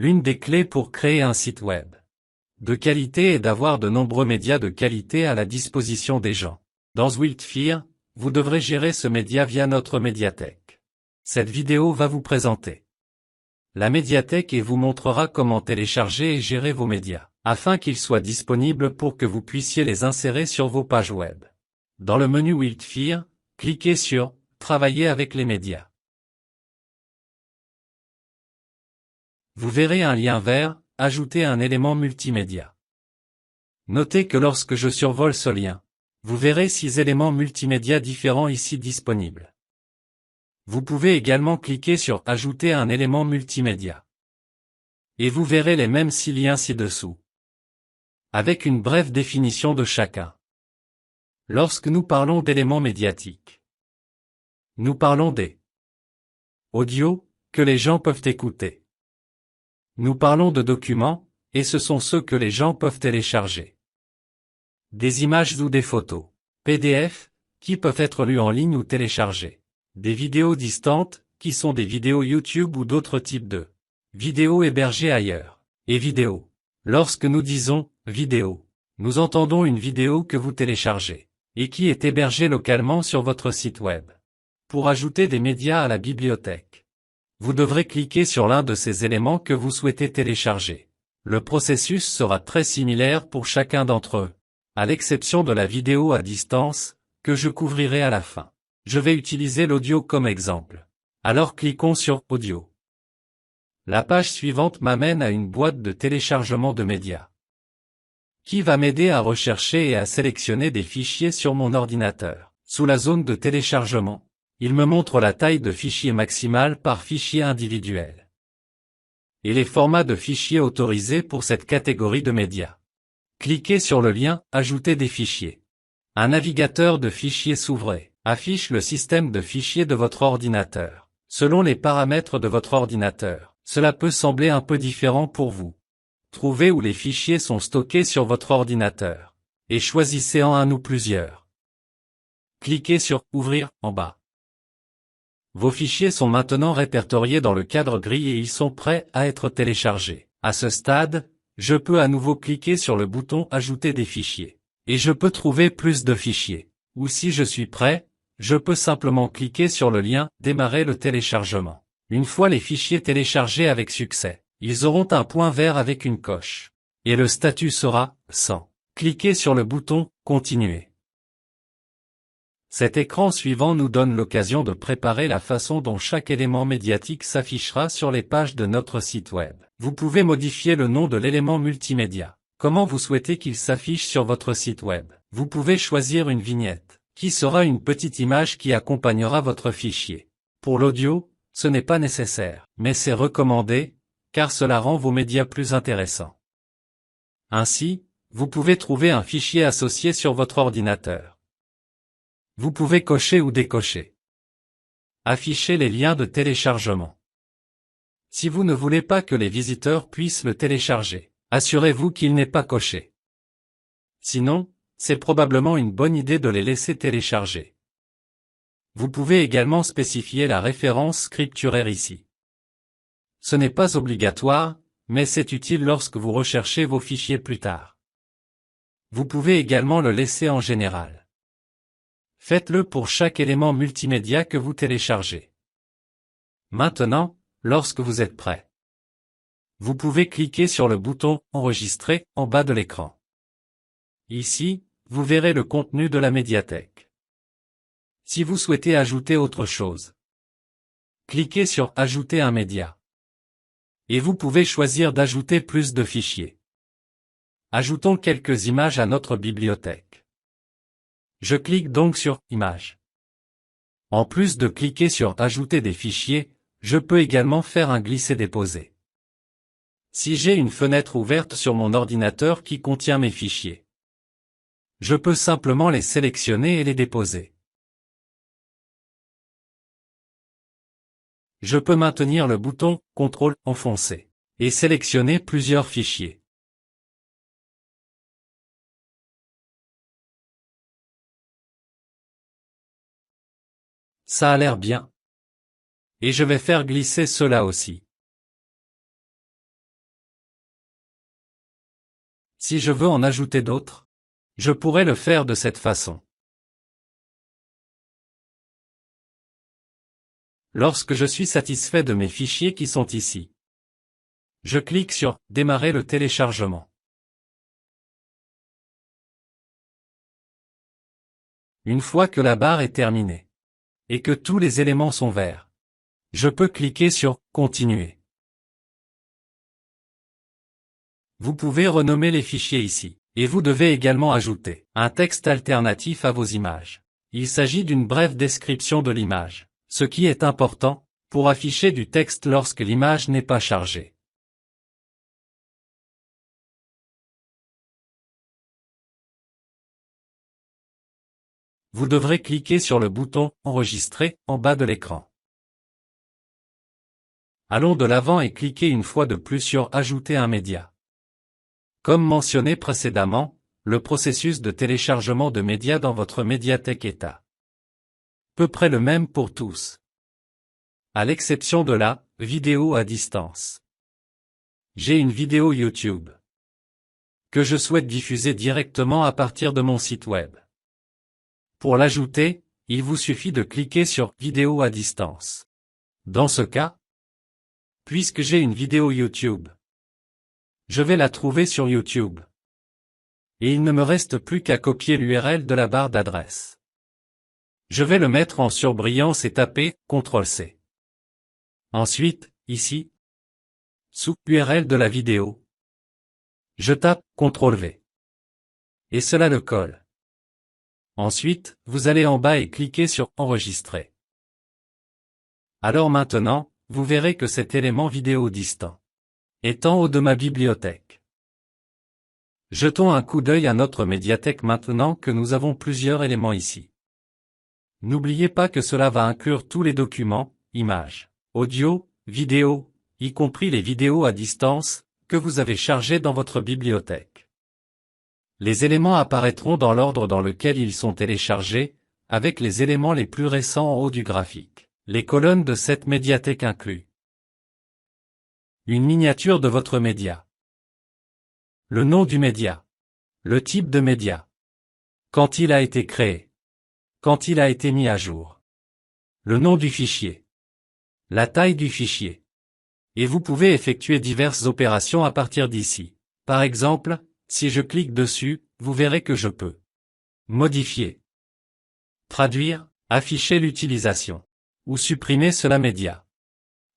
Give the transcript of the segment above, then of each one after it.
L'une des clés pour créer un site web de qualité est d'avoir de nombreux médias de qualité à la disposition des gens. Dans Zwiltfear, vous devrez gérer ce média via notre médiathèque. Cette vidéo va vous présenter la médiathèque et vous montrera comment télécharger et gérer vos médias, afin qu'ils soient disponibles pour que vous puissiez les insérer sur vos pages web. Dans le menu Zwiltfear, cliquez sur « Travailler avec les médias ». Vous verrez un lien vert « Ajouter un élément multimédia ». Notez que lorsque je survole ce lien, vous verrez 6 éléments multimédia différents ici disponibles. Vous pouvez également cliquer sur « Ajouter un élément multimédia ». Et vous verrez les mêmes 6 liens ci-dessous, avec une brève définition de chacun. Lorsque nous parlons d'éléments médiatiques, nous parlons des audios que les gens peuvent écouter. Nous parlons de documents, et ce sont ceux que les gens peuvent télécharger. Des images ou des photos, PDF, qui peuvent être lues en ligne ou téléchargées. Des vidéos distantes, qui sont des vidéos YouTube ou d'autres types de vidéos hébergées ailleurs. Et vidéo. Lorsque nous disons « vidéo », nous entendons une vidéo que vous téléchargez, et qui est hébergée localement sur votre site web. Pour ajouter des médias à la bibliothèque, vous devrez cliquer sur l'un de ces éléments que vous souhaitez télécharger. Le processus sera très similaire pour chacun d'entre eux, à l'exception de la vidéo à distance, que je couvrirai à la fin. Je vais utiliser l'audio comme exemple. Alors cliquons sur « Audio ». La page suivante m'amène à une boîte de téléchargement de médias, qui va m'aider à rechercher et à sélectionner des fichiers sur mon ordinateur. Sous la zone de téléchargement, il me montre la taille de fichier maximale par fichier individuel et les formats de fichiers autorisés pour cette catégorie de médias. Cliquez sur le lien « Ajouter des fichiers ». Un navigateur de fichiers s'ouvre, affiche le système de fichiers de votre ordinateur. Selon les paramètres de votre ordinateur, cela peut sembler un peu différent pour vous. Trouvez où les fichiers sont stockés sur votre ordinateur, et choisissez en un ou plusieurs. Cliquez sur « Ouvrir » en bas. Vos fichiers sont maintenant répertoriés dans le cadre gris et ils sont prêts à être téléchargés. À ce stade, je peux à nouveau cliquer sur le bouton « Ajouter des fichiers » et je peux trouver plus de fichiers. Ou si je suis prêt, je peux simplement cliquer sur le lien « Démarrer le téléchargement ». Une fois les fichiers téléchargés avec succès, ils auront un point vert avec une coche. Et le statut sera « 100 ». Cliquez sur le bouton « Continuer ». Cet écran suivant nous donne l'occasion de préparer la façon dont chaque élément médiatique s'affichera sur les pages de notre site web. Vous pouvez modifier le nom de l'élément multimédia. Comment vous souhaitez qu'il s'affiche sur votre site web? Vous pouvez choisir une vignette, qui sera une petite image qui accompagnera votre fichier. Pour l'audio, ce n'est pas nécessaire, mais c'est recommandé, car cela rend vos médias plus intéressants. Ainsi, vous pouvez trouver un fichier associé sur votre ordinateur. Vous pouvez cocher ou décocher. Afficher les liens de téléchargement. Si vous ne voulez pas que les visiteurs puissent le télécharger, assurez-vous qu'il n'est pas coché. Sinon, c'est probablement une bonne idée de les laisser télécharger. Vous pouvez également spécifier la référence scripturaire ici. Ce n'est pas obligatoire, mais c'est utile lorsque vous recherchez vos fichiers plus tard. Vous pouvez également le laisser en général. Faites-le pour chaque élément multimédia que vous téléchargez. Maintenant, lorsque vous êtes prêt, vous pouvez cliquer sur le bouton « Enregistrer » en bas de l'écran. Ici, vous verrez le contenu de la médiathèque. Si vous souhaitez ajouter autre chose, cliquez sur « Ajouter un média » et vous pouvez choisir d'ajouter plus de fichiers. Ajoutons quelques images à notre bibliothèque. Je clique donc sur « Images ». En plus de cliquer sur « Ajouter des fichiers », je peux également faire un glisser-déposer. Si j'ai une fenêtre ouverte sur mon ordinateur qui contient mes fichiers, je peux simplement les sélectionner et les déposer. Je peux maintenir le bouton « CTRL » enfoncé et sélectionner plusieurs fichiers. Ça a l'air bien. Et je vais faire glisser cela aussi. Si je veux en ajouter d'autres, je pourrais le faire de cette façon. Lorsque je suis satisfait de mes fichiers qui sont ici, je clique sur « Démarrer le téléchargement ». Une fois que la barre est terminée, et que tous les éléments sont verts, je peux cliquer sur « Continuer ». Vous pouvez renommer les fichiers ici, et vous devez également ajouter un texte alternatif à vos images. Il s'agit d'une brève description de l'image, ce qui est important, pour afficher du texte lorsque l'image n'est pas chargée. Vous devrez cliquer sur le bouton « Enregistrer » en bas de l'écran. Allons de l'avant et cliquez une fois de plus sur « Ajouter un média ». Comme mentionné précédemment, le processus de téléchargement de médias dans votre médiathèque est à peu près le même pour tous, à l'exception de la vidéo à distance. J'ai une vidéo YouTube que je souhaite diffuser directement à partir de mon site web. Pour l'ajouter, il vous suffit de cliquer sur « Vidéo à distance ». Dans ce cas, puisque j'ai une vidéo YouTube, je vais la trouver sur YouTube. Et il ne me reste plus qu'à copier l'URL de la barre d'adresse. Je vais le mettre en surbrillance et taper CTRL-C. Ensuite, ici, sous l'URL de la vidéo, je tape CTRL-V. Et cela le colle. Ensuite, vous allez en bas et cliquez sur Enregistrer. Alors maintenant, vous verrez que cet élément vidéo distant est en haut de ma bibliothèque. Jetons un coup d'œil à notre médiathèque maintenant que nous avons plusieurs éléments ici. N'oubliez pas que cela va inclure tous les documents, images, audio, vidéos, y compris les vidéos à distance, que vous avez chargées dans votre bibliothèque. Les éléments apparaîtront dans l'ordre dans lequel ils sont téléchargés, avec les éléments les plus récents en haut du graphique. Les colonnes de cette médiathèque incluent une miniature de votre média, le nom du média, le type de média, quand il a été créé, quand il a été mis à jour, le nom du fichier, la taille du fichier, et vous pouvez effectuer diverses opérations à partir d'ici. Par exemple, si je clique dessus, vous verrez que je peux modifier, traduire, afficher l'utilisation, ou supprimer cela média.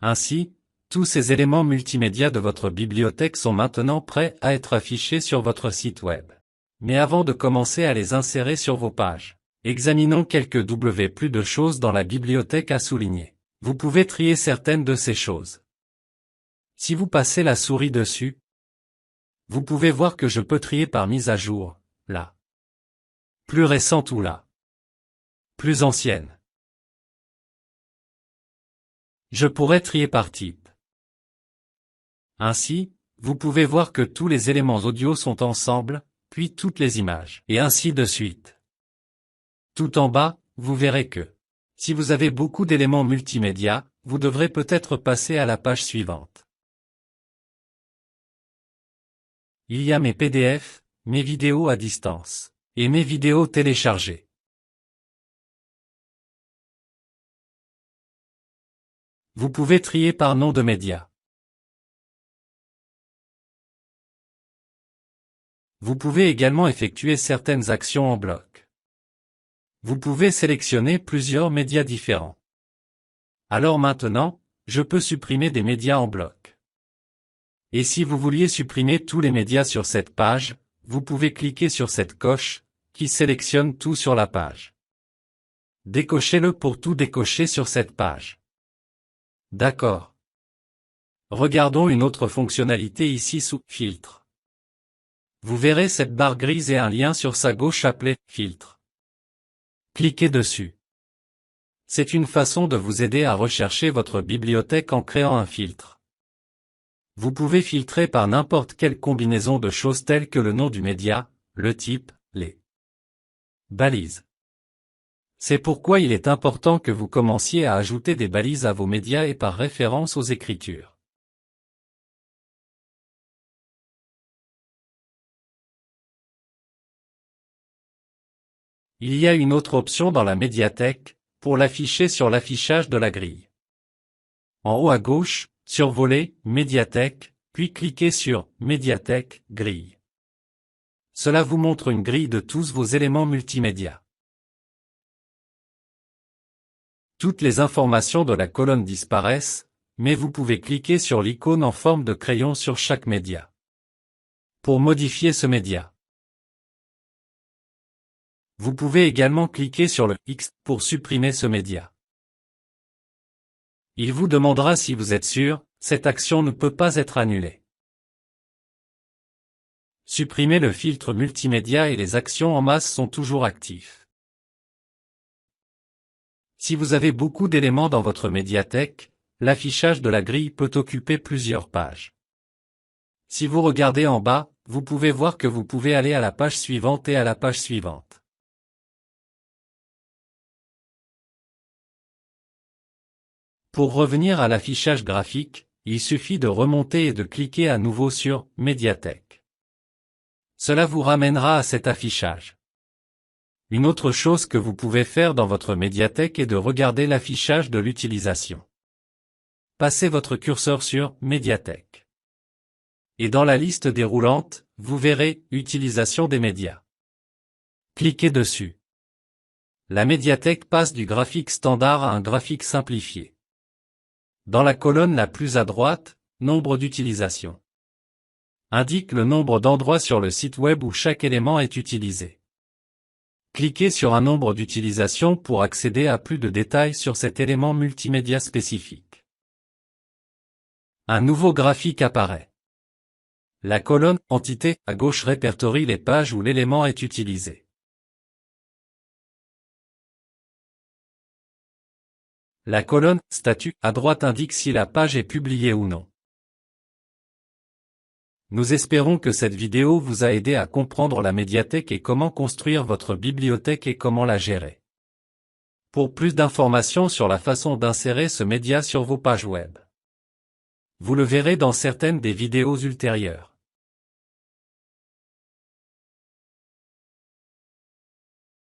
Ainsi, tous ces éléments multimédia de votre bibliothèque sont maintenant prêts à être affichés sur votre site web. Mais avant de commencer à les insérer sur vos pages, examinons quelques plus de choses dans la bibliothèque à souligner. Vous pouvez trier certaines de ces choses. Si vous passez la souris dessus, vous pouvez voir que je peux trier par mise à jour, la plus récente ou la plus ancienne. Je pourrais trier par type. Ainsi, vous pouvez voir que tous les éléments audio sont ensemble, puis toutes les images, et ainsi de suite. Tout en bas, vous verrez que, si vous avez beaucoup d'éléments multimédia, vous devrez peut-être passer à la page suivante. Il y a mes PDF, mes vidéos à distance, et mes vidéos téléchargées. Vous pouvez trier par nom de média. Vous pouvez également effectuer certaines actions en bloc. Vous pouvez sélectionner plusieurs médias différents. Alors maintenant, je peux supprimer des médias en bloc. Et si vous vouliez supprimer tous les médias sur cette page, vous pouvez cliquer sur cette coche, qui sélectionne tout sur la page. Décochez-le pour tout décocher sur cette page. D'accord. Regardons une autre fonctionnalité ici sous « Filtre ». Vous verrez cette barre grise et un lien sur sa gauche appelé « Filtre ». Cliquez dessus. C'est une façon de vous aider à rechercher votre bibliothèque en créant un filtre. Vous pouvez filtrer par n'importe quelle combinaison de choses telles que le nom du média, le type, les balises. C'est pourquoi il est important que vous commenciez à ajouter des balises à vos médias et par référence aux écritures. Il y a une autre option dans la médiathèque, pour l'afficher sur l'affichage de la grille. En haut à gauche, survolez « Médiathèque », puis cliquez sur « Médiathèque, grille ». Cela vous montre une grille de tous vos éléments multimédia. Toutes les informations de la colonne disparaissent, mais vous pouvez cliquer sur l'icône en forme de crayon sur chaque média. Pour modifier ce média, vous pouvez également cliquer sur le X pour supprimer ce média. Il vous demandera si vous êtes sûr, cette action ne peut pas être annulée. Supprimez le filtre multimédia et les actions en masse sont toujours actifs. Si vous avez beaucoup d'éléments dans votre médiathèque, l'affichage de la grille peut occuper plusieurs pages. Si vous regardez en bas, vous pouvez voir que vous pouvez aller à la page suivante et à la page suivante. Pour revenir à l'affichage graphique, il suffit de remonter et de cliquer à nouveau sur « Médiathèque ». Cela vous ramènera à cet affichage. Une autre chose que vous pouvez faire dans votre médiathèque est de regarder l'affichage de l'utilisation. Passez votre curseur sur « Médiathèque ». Et dans la liste déroulante, vous verrez « Utilisation des médias ». Cliquez dessus. La médiathèque passe du graphique standard à un graphique simplifié. Dans la colonne la plus à droite, nombre d'utilisations indique le nombre d'endroits sur le site web où chaque élément est utilisé. Cliquez sur un nombre d'utilisations pour accéder à plus de détails sur cet élément multimédia spécifique. Un nouveau graphique apparaît. La colonne « Entité » à gauche répertorie les pages où l'élément est utilisé. La colonne « Statut » à droite indique si la page est publiée ou non. Nous espérons que cette vidéo vous a aidé à comprendre la médiathèque et comment construire votre bibliothèque et comment la gérer. Pour plus d'informations sur la façon d'insérer ce média sur vos pages web, vous le verrez dans certaines des vidéos ultérieures.